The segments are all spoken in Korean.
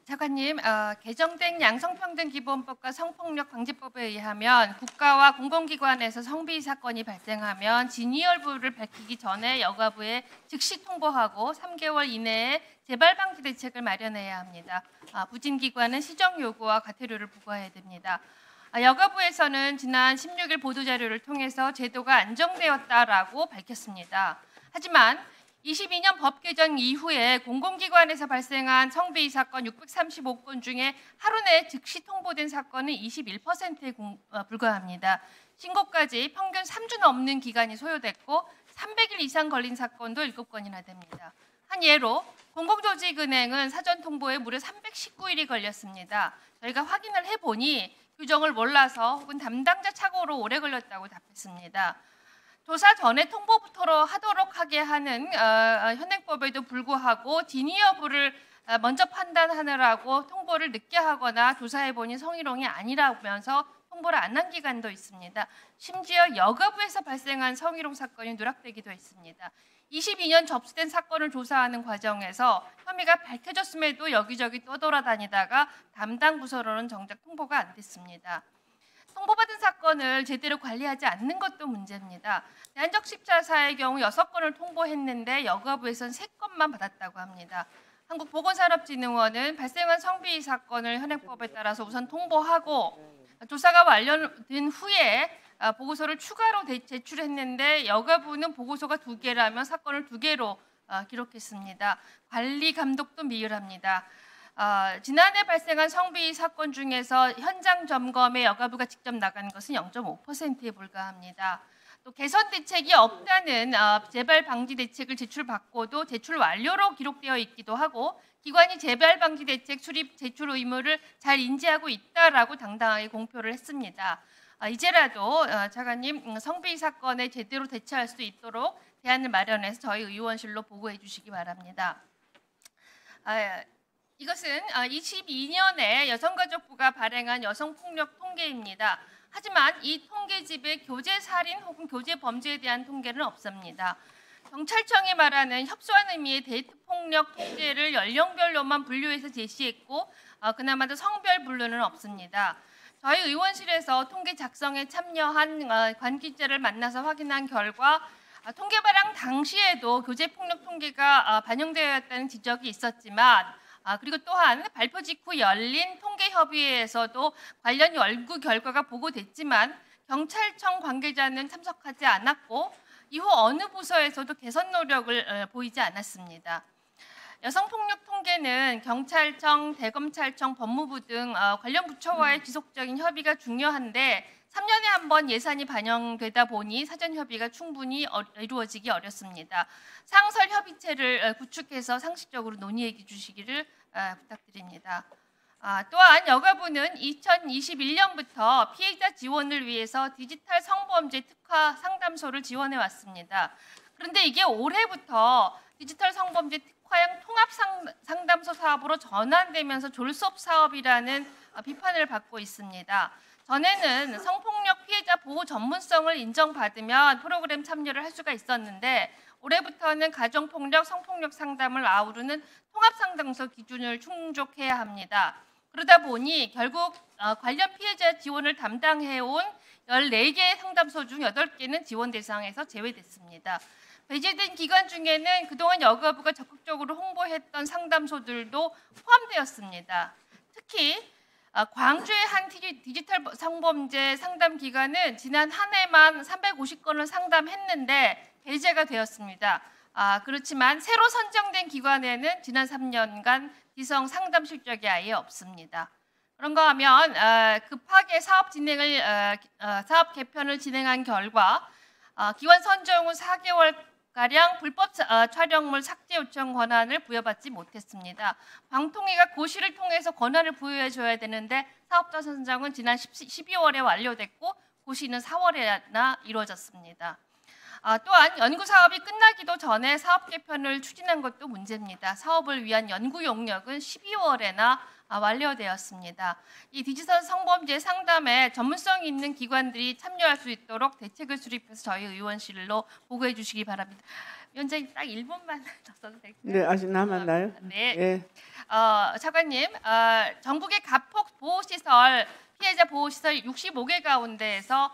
차관님, 개정된 양성평등기본법과 성폭력방지법에 의하면 국가와 공공기관에서 성비위 사건이 발생하면 진위여부를 밝히기 전에 여가부에 즉시 통보하고 3개월 이내에 재발방지 대책을 마련해야 합니다. 부진기관은 시정요구와 과태료를 부과해야 됩니다. 여가부에서는 지난 16일 보도자료를 통해서 제도가 안정되었다라고 밝혔습니다. 하지만 22년 법 개정 이후에 공공기관에서 발생한 성비위 사건 635건 중에 하루 내에 즉시 통보된 사건은 21%에 불과합니다. 신고까지 평균 3주 넘는 기간이 소요됐고 300일 이상 걸린 사건도 7건이나 됩니다. 한 예로 공공조직은행은 사전 통보에 무려 319일이 걸렸습니다. 저희가 확인을 해보니 규정을 몰라서 혹은 담당자 착오로 오래 걸렸다고 답했습니다. 조사 전에 통보부터 하도록 하게 하는 현행법에도 불구하고 진위 여부를 먼저 판단하느라고 통보를 늦게 하거나 조사해보니 성희롱이 아니라면서 통보를 안 한 기관도 있습니다. 심지어 여가부에서 발생한 성희롱 사건이 누락되기도 했습니다. 22년 접수된 사건을 조사하는 과정에서 혐의가 밝혀졌음에도 여기저기 떠돌아다니다가 담당 부서로는 정작 통보가 안 됐습니다. 통보받은 사건을 제대로 관리하지 않는 것도 문제입니다. 대한적 십자사의 경우 6건을 통보했는데 여가부에서는 3건만 받았다고 합니다. 한국보건산업진흥원은 발생한 성비위 사건을 현행법에 따라서 우선 통보하고 조사가 완료된 후에 보고서를 추가로 제출했는데 여가부는 보고서가 2개라며 사건을 2개로 기록했습니다. 관리 감독도 미흡합니다. 지난해 발생한 성비위 사건 중에서 현장 점검에 여가부가 직접 나간 것은 0.5%에 불과합니다. 또 개선 대책이 없다는 재발 방지 대책을 제출받고도 제출 완료로 기록되어 있기도 하고 기관이 재발 방지 대책 수립 제출 의무를 잘 인지하고 있다라고 당당하게 공표를 했습니다. 이제라도 차관님 성비위 사건에 제대로 대처할 수 있도록 대안을 마련해서 저희 의원실로 보고해 주시기 바랍니다. 이것은 22년에 여성가족부가 발행한 여성폭력 통계입니다. 하지만 이 통계집에 교제살인 혹은 교제범죄에 대한 통계는 없습니다. 경찰청이 말하는 협소한 의미의 데이트폭력 통계를 연령별로만 분류해서 제시했고 그나마도 성별 분류는 없습니다. 저희 의원실에서 통계 작성에 참여한 관계자를 만나서 확인한 결과 통계 발행 당시에도 교제폭력 통계가 반영되었다는 지적이 있었지만 그리고 또한 발표 직후 열린 통계협의회에서도 관련 연구 결과가 보고됐지만 경찰청 관계자는 참석하지 않았고 이후 어느 부서에서도 개선 노력을 보이지 않았습니다. 여성폭력 통계는 경찰청, 대검찰청, 법무부 등 관련 부처와의 지속적인 협의가 중요한데 3년에 한 번 예산이 반영되다 보니 사전 협의가 충분히 이루어지기 어렵습니다. 상설 협의체를 구축해서 상식적으로 논의해 주시기를 부탁드립니다. 또한 여가부는 2021년부터 피해자 지원을 위해서 디지털 성범죄 특화 상담소를 지원해 왔습니다. 그런데 이게 올해부터 디지털 성범죄 특화형 통합 상담소 사업으로 전환되면서 졸속 사업이라는 비판을 받고 있습니다. 전에는 성폭력 피해자 보호 전문성을 인정받으면 프로그램 참여를 할 수가 있었는데 올해부터는 가정폭력, 성폭력 상담을 아우르는 통합상담소 기준을 충족해야 합니다. 그러다 보니 결국 관련 피해자 지원을 담당해온 14개의 상담소 중 8개는 지원 대상에서 제외됐습니다. 배제된 기관 중에는 그동안 여가부가 적극적으로 홍보했던 상담소들도 포함되었습니다. 특히 광주의 한 디지털 성범죄 상담 기관은 지난 한 해만 350건을 상담했는데 배제가 되었습니다. 그렇지만 새로 선정된 기관에는 지난 3년간 기성 상담 실적이 아예 없습니다. 그런가 하면 급하게 사업 개편을 진행한 결과 기관 선정 후 4개월가량 불법 촬영물 삭제 요청 권한을 부여받지 못했습니다. 방통위가 고시를 통해서 권한을 부여해줘야 되는데 사업자 선정은 지난 12월에 완료됐고 고시는 4월에나 이루어졌습니다. 또한 연구 사업이 끝나기도 전에 사업 개편을 추진한 것도 문제입니다. 사업을 위한 연구 용역은 12월에나 완료되었습니다. 이 디지털 성범죄 상담에 전문성 있는 기관들이 참여할 수 있도록 대책을 수립해서 저희 의원실로 보고해 주시기 바랍니다. 위원장님 딱 1분만 더 써도 될까요? 네, 아직 남았나요? 네. 예. 차관님, 전국의 가폭 보호시설 피해자 보호시설 65개 가운데에서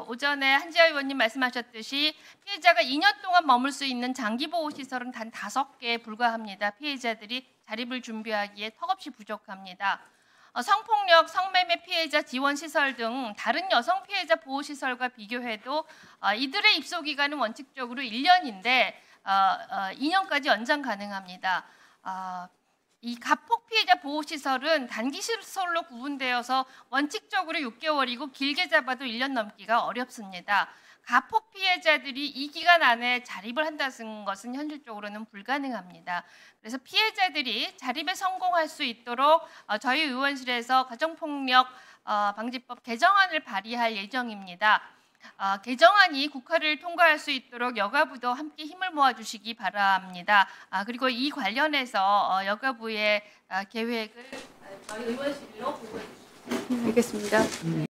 오전에 한지아 의원님 말씀하셨듯이 피해자가 2년 동안 머물 수 있는 장기 보호시설은 단 5개에 불과합니다. 피해자들이 자립을 준비하기에 턱없이 부족합니다. 성폭력, 성매매 피해자 지원 시설 등 다른 여성 피해자 보호 시설과 비교해도 이들의 입소 기간은 원칙적으로 1년인데 2년까지 연장 가능합니다. 이 가폭 피해자 보호 시설은 단기 시설로 구분되어서 원칙적으로 6개월이고 길게 잡아도 1년 넘기가 어렵습니다. 가폭 피해자들이 이 기간 안에 자립을 한다는 것은 현실적으로는 불가능합니다. 그래서 피해자들이 자립에 성공할 수 있도록 저희 의원실에서 가정폭력 방지법 개정안을 발의할 예정입니다. 개정안이 국회를 통과할 수 있도록 여가부도 함께 힘을 모아주시기 바랍니다. 그리고 이 관련해서 여가부의 계획을 저희 의원실로 보고해 주십시오. 알겠습니다.